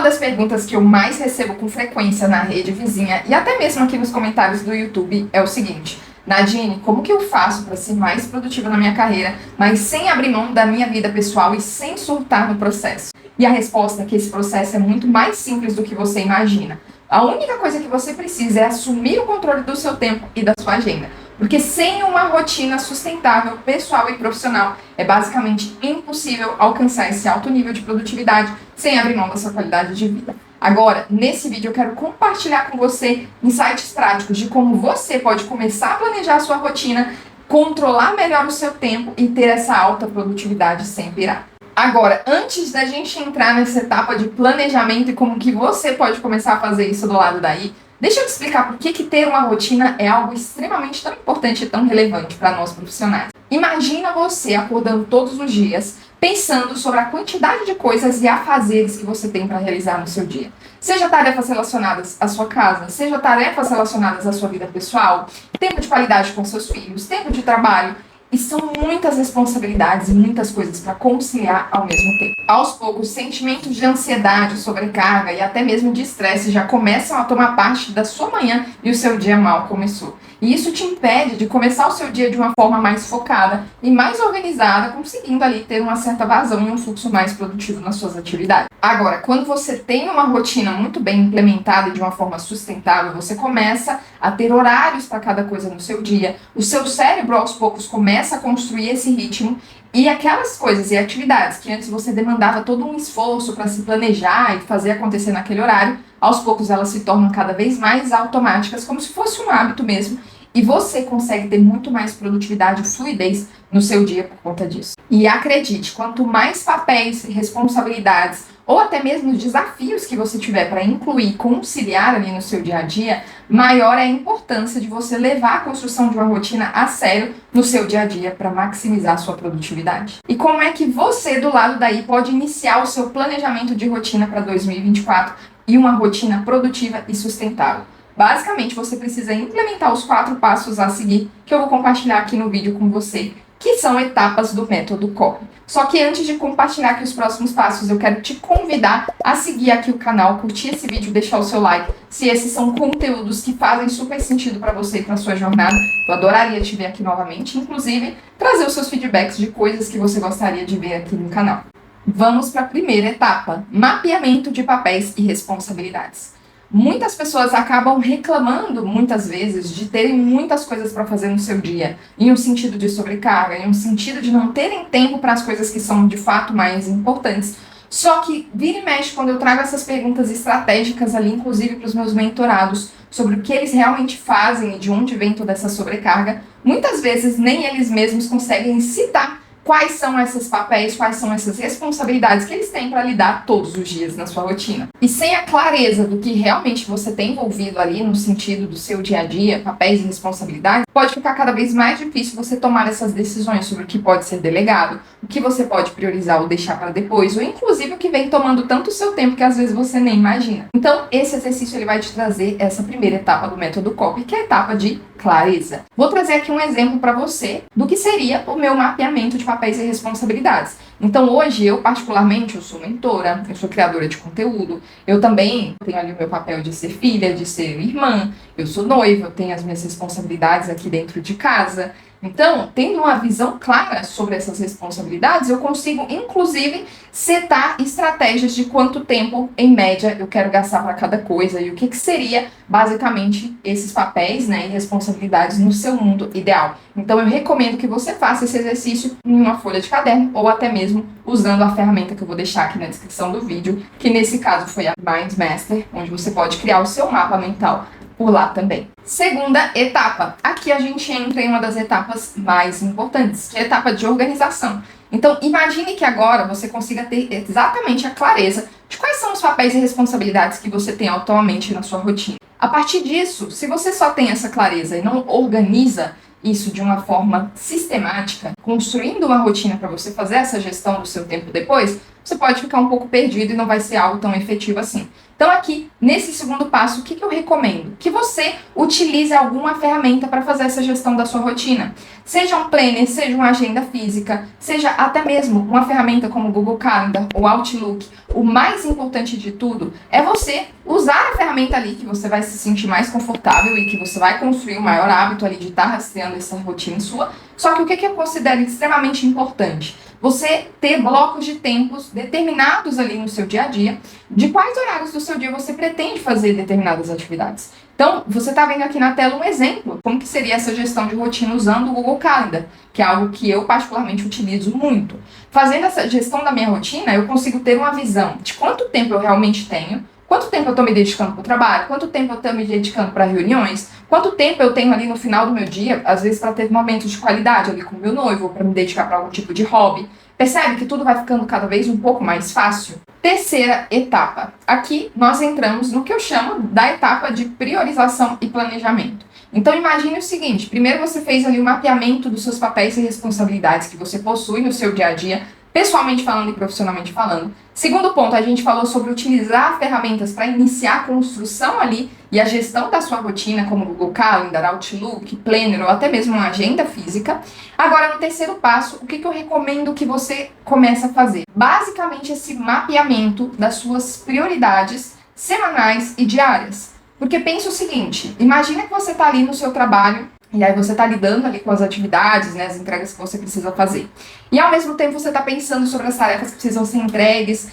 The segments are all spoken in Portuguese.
das perguntas que eu mais recebo com frequência na rede vizinha e até mesmo aqui nos comentários do YouTube é o seguinte: Nadine, como que eu faço para ser mais produtiva na minha carreira, mas sem abrir mão da minha vida pessoal e sem surtar no processo? E a resposta é que esse processo é muito mais simples do que você imagina. A única coisa que você precisa é assumir o controle do seu tempo e da sua agenda. Porque sem uma rotina sustentável, pessoal e profissional, é basicamente impossível alcançar esse alto nível de produtividade sem abrir mão da sua qualidade de vida. Agora, nesse vídeo eu quero compartilhar com você insights práticos de como você pode começar a planejar a sua rotina, controlar melhor o seu tempo e ter essa alta produtividade sem pirar. Agora, antes da gente entrar nessa etapa de planejamento e como que você pode começar a fazer isso do lado daí, deixa eu te explicar por que ter uma rotina é algo extremamente tão importante e tão relevante para nós profissionais. Imagina você acordando todos os dias, pensando sobre a quantidade de coisas e afazeres que você tem para realizar no seu dia. Seja tarefas relacionadas à sua casa, seja tarefas relacionadas à sua vida pessoal, tempo de qualidade com seus filhos, tempo de trabalho. E são muitas responsabilidades e muitas coisas para conciliar ao mesmo tempo. Aos poucos, sentimentos de ansiedade, sobrecarga e até mesmo de estresse já começam a tomar parte da sua manhã e o seu dia mal começou. E isso te impede de começar o seu dia de uma forma mais focada e mais organizada, conseguindo ali ter uma certa vazão e um fluxo mais produtivo nas suas atividades. Agora, quando você tem uma rotina muito bem implementada e de uma forma sustentável, você começa a ter horários para cada coisa no seu dia, o seu cérebro aos poucos começa a construir esse ritmo e aquelas coisas e atividades que antes você demandava todo um esforço para se planejar e fazer acontecer naquele horário, aos poucos elas se tornam cada vez mais automáticas, como se fosse um hábito mesmo, e você consegue ter muito mais produtividade e fluidez no seu dia por conta disso. E acredite, quanto mais papéis, responsabilidades ou até mesmo desafios que você tiver para incluir e conciliar ali no seu dia a dia, maior é a importância de você levar a construção de uma rotina a sério no seu dia a dia para maximizar a sua produtividade. E como é que você, do lado daí, pode iniciar o seu planejamento de rotina para 2024 e uma rotina produtiva e sustentável? Basicamente, você precisa implementar os 4 passos a seguir que eu vou compartilhar aqui no vídeo com você, que são etapas do método COP. Só que antes de compartilhar aqui os próximos passos, eu quero te convidar a seguir aqui o canal, curtir esse vídeo, deixar o seu like, se esses são conteúdos que fazem super sentido para você e para sua jornada. Eu adoraria te ver aqui novamente, inclusive trazer os seus feedbacks de coisas que você gostaria de ver aqui no canal. Vamos para a primeira etapa, mapeamento de papéis e responsabilidades. Muitas pessoas acabam reclamando, muitas vezes, de terem muitas coisas para fazer no seu dia, em um sentido de sobrecarga, em um sentido de não terem tempo para as coisas que são de fato mais importantes. Só que vira e mexe quando eu trago essas perguntas estratégicas ali, inclusive para os meus mentorados, sobre o que eles realmente fazem e de onde vem toda essa sobrecarga, muitas vezes nem eles mesmos conseguem citar quais são esses papéis, quais são essas responsabilidades que eles têm para lidar todos os dias na sua rotina. E sem a clareza do que realmente você tem envolvido ali no sentido do seu dia a dia, papéis e responsabilidades, pode ficar cada vez mais difícil você tomar essas decisões sobre o que pode ser delegado, o que você pode priorizar ou deixar para depois, ou inclusive o que vem tomando tanto o seu tempo que às vezes você nem imagina. Então, esse exercício ele vai te trazer essa primeira etapa do método COP, que é a etapa de clareza. Vou trazer aqui um exemplo para você do que seria o meu mapeamento de papéis e responsabilidades. Então hoje eu particularmente eu sou mentora, eu sou criadora de conteúdo, eu também tenho ali o meu papel de ser filha, de ser irmã, eu sou noiva, eu tenho as minhas responsabilidades aqui dentro de casa. Então, tendo uma visão clara sobre essas responsabilidades, eu consigo, inclusive, setar estratégias de quanto tempo, em média, eu quero gastar para cada coisa e o que seria, basicamente, esses papéis, né, e responsabilidades no seu mundo ideal. Então, eu recomendo que você faça esse exercício em uma folha de caderno ou até mesmo usando a ferramenta que eu vou deixar aqui na descrição do vídeo, que nesse caso foi a MindMaster, onde você pode criar o seu mapa mental por lá também. Segunda etapa. Aqui a gente entra em uma das etapas mais importantes, que é a etapa de organização. Então, imagine que agora você consiga ter exatamente a clareza de quais são os papéis e responsabilidades que você tem atualmente na sua rotina. A partir disso, se você só tem essa clareza e não organiza isso de uma forma sistemática, construindo uma rotina para você fazer essa gestão do seu tempo depois, você pode ficar um pouco perdido e não vai ser algo tão efetivo assim. Então aqui, nesse segundo passo, o que eu recomendo? Que você utilize alguma ferramenta para fazer essa gestão da sua rotina. Seja um planner, seja uma agenda física, seja até mesmo uma ferramenta como o Google Calendar ou Outlook. O mais importante de tudo é você usar a ferramenta ali que você vai se sentir mais confortável e que você vai construir o maior hábito ali de estar rastreando essa rotina sua. Só que o que eu considero extremamente importante? Você ter blocos de tempos determinados ali no seu dia a dia, de quais horários do seu dia você pretende fazer determinadas atividades. Então, você está vendo aqui na tela um exemplo, como que seria essa gestão de rotina usando o Google Calendar, que é algo que eu particularmente utilizo muito. Fazendo essa gestão da minha rotina, eu consigo ter uma visão de quanto tempo eu realmente tenho, quanto tempo eu estou me dedicando para o trabalho, quanto tempo eu estou me dedicando para reuniões, quanto tempo eu tenho ali no final do meu dia, às vezes para ter momentos de qualidade ali com o meu noivo, ou para me dedicar para algum tipo de hobby. Percebe que tudo vai ficando cada vez um pouco mais fácil? Terceira etapa. Aqui nós entramos no que eu chamo da etapa de priorização e planejamento. Então imagine o seguinte, primeiro você fez ali o mapeamento dos seus papéis e responsabilidades que você possui no seu dia a dia, pessoalmente falando e profissionalmente falando. Segundo ponto, a gente falou sobre utilizar ferramentas para iniciar a construção ali e a gestão da sua rotina, como Google Calendar, Outlook, Planner ou até mesmo uma agenda física. Agora, no terceiro passo, o que eu recomendo que você comece a fazer? Basicamente, esse mapeamento das suas prioridades semanais e diárias. Porque pensa o seguinte, imagina que você está ali no seu trabalho e aí você está lidando ali com as atividades, né, as entregas que você precisa fazer. E ao mesmo tempo você está pensando sobre as tarefas que precisam ser entregues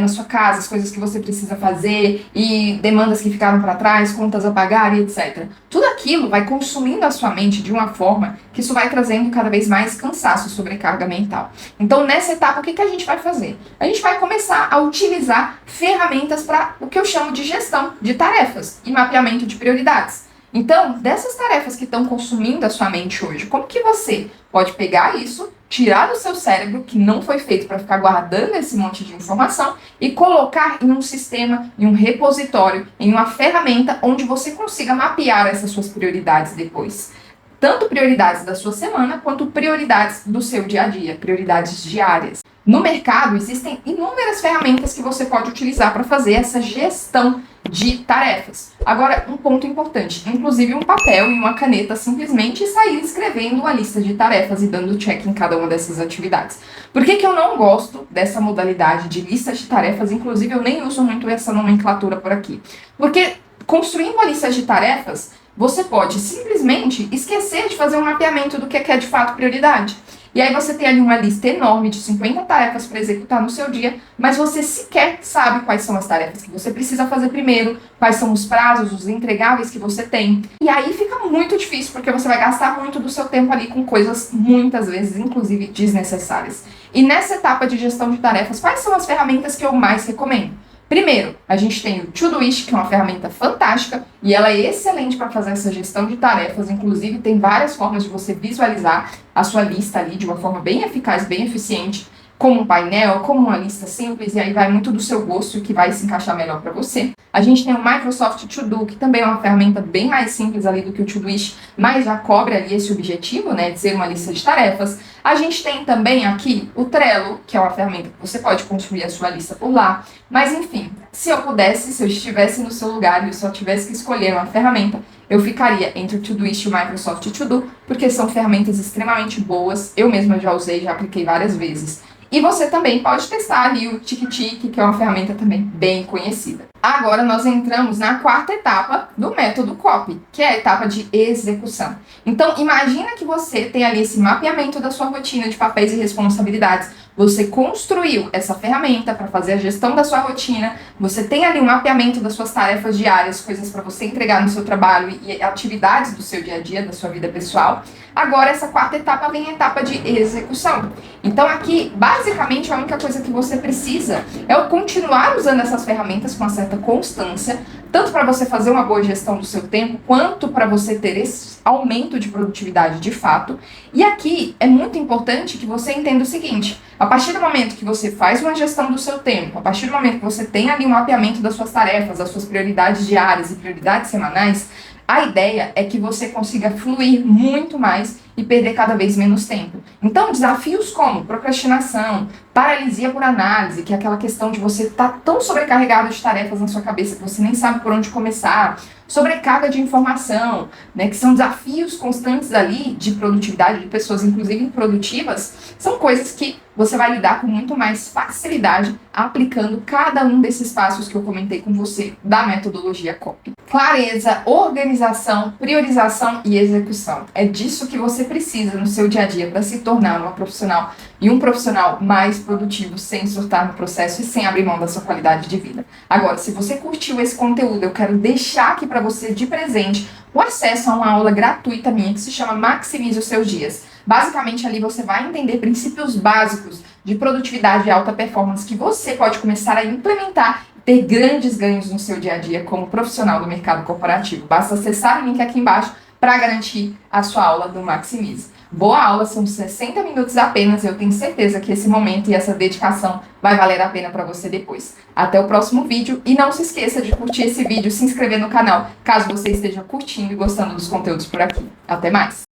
na sua casa, as coisas que você precisa fazer e demandas que ficaram para trás, contas a pagar e etc. Tudo aquilo vai consumindo a sua mente de uma forma que isso vai trazendo cada vez mais cansaço, sobrecarga mental. Então nessa etapa o que a gente vai fazer? A gente vai começar a utilizar ferramentas para o que eu chamo de gestão de tarefas e mapeamento de prioridades. Então, dessas tarefas que estão consumindo a sua mente hoje, como que você pode pegar isso, tirar do seu cérebro, que não foi feito para ficar guardando esse monte de informação, e colocar em um sistema, em um repositório, em uma ferramenta onde você consiga mapear essas suas prioridades depois. Tanto prioridades da sua semana, quanto prioridades do seu dia a dia, prioridades diárias. No mercado, existem inúmeras ferramentas que você pode utilizar para fazer essa gestão de tarefas. Agora, um ponto importante, inclusive um papel e uma caneta simplesmente e sair escrevendo uma lista de tarefas e dando check em cada uma dessas atividades. Por que eu não gosto dessa modalidade de lista de tarefas? Inclusive, eu nem uso muito essa nomenclatura por aqui. Porque construindo uma lista de tarefas, você pode simplesmente esquecer de fazer um mapeamento do que é de fato prioridade. E aí você tem ali uma lista enorme de 50 tarefas para executar no seu dia, mas você sequer sabe quais são as tarefas que você precisa fazer primeiro, quais são os prazos, os entregáveis que você tem. E aí fica muito difícil, porque você vai gastar muito do seu tempo ali com coisas, muitas vezes, inclusive, desnecessárias. E nessa etapa de gestão de tarefas, quais são as ferramentas que eu mais recomendo? Primeiro, a gente tem o Todoist, que é uma ferramenta fantástica e ela é excelente para fazer essa gestão de tarefas. Inclusive, tem várias formas de você visualizar a sua lista ali de uma forma bem eficaz, bem eficiente, como um painel, como uma lista simples, e aí vai muito do seu gosto e que vai se encaixar melhor para você. A gente tem o Microsoft To Do, que também é uma ferramenta bem mais simples ali do que o Todoist, mas já cobre ali esse objetivo, né, de ser uma lista de tarefas. A gente tem também aqui o Trello, que é uma ferramenta que você pode construir a sua lista por lá. Mas enfim, se eu pudesse, se eu estivesse no seu lugar e eu só tivesse que escolher uma ferramenta, eu ficaria entre o Todoist e o Microsoft To Do, porque são ferramentas extremamente boas. Eu mesma já usei, já apliquei várias vezes. E você também pode testar ali o TickTick, que é uma ferramenta também bem conhecida. Agora nós entramos na quarta etapa do método COP, que é a etapa de execução. Então, imagina que você tem ali esse mapeamento da sua rotina de papéis e responsabilidades. Você construiu essa ferramenta para fazer a gestão da sua rotina, você tem ali um mapeamento das suas tarefas diárias, coisas para você entregar no seu trabalho e atividades do seu dia a dia, da sua vida pessoal. Agora, essa quarta etapa vem a etapa de execução. Então, aqui, basicamente, a única coisa que você precisa é continuar usando essas ferramentas com uma certa constância, tanto para você fazer uma boa gestão do seu tempo, quanto para você ter esse aumento de produtividade de fato. E aqui é muito importante que você entenda o seguinte: a partir do momento que você faz uma gestão do seu tempo, a partir do momento que você tem ali um mapeamento das suas tarefas, das suas prioridades diárias e prioridades semanais, a ideia é que você consiga fluir muito mais e perder cada vez menos tempo. Então, desafios como procrastinação, paralisia por análise, que é aquela questão de você estar tão sobrecarregado de tarefas na sua cabeça que você nem sabe por onde começar, sobrecarga de informação, né, que são desafios constantes ali de produtividade de pessoas, inclusive improdutivas, são coisas que você vai lidar com muito mais facilidade aplicando cada um desses passos que eu comentei com você da metodologia COP. Clareza, organização, priorização e execução. É disso que você precisa no seu dia a dia para se tornar uma profissional e um profissional mais produtivo, sem surtar no processo e sem abrir mão da sua qualidade de vida. Agora, se você curtiu esse conteúdo, eu quero deixar aqui para você de presente o acesso a uma aula gratuita minha que se chama Maximize os Seus Dias. Basicamente, ali você vai entender princípios básicos de produtividade e alta performance que você pode começar a implementar e ter grandes ganhos no seu dia a dia como profissional do mercado corporativo. Basta acessar o link aqui embaixo para garantir a sua aula do Maximize. Boa aula, são 60 minutos apenas, eu tenho certeza que esse momento e essa dedicação vai valer a pena para você depois. Até o próximo vídeo e não se esqueça de curtir esse vídeo, se inscrever no canal, caso você esteja curtindo e gostando dos conteúdos por aqui. Até mais!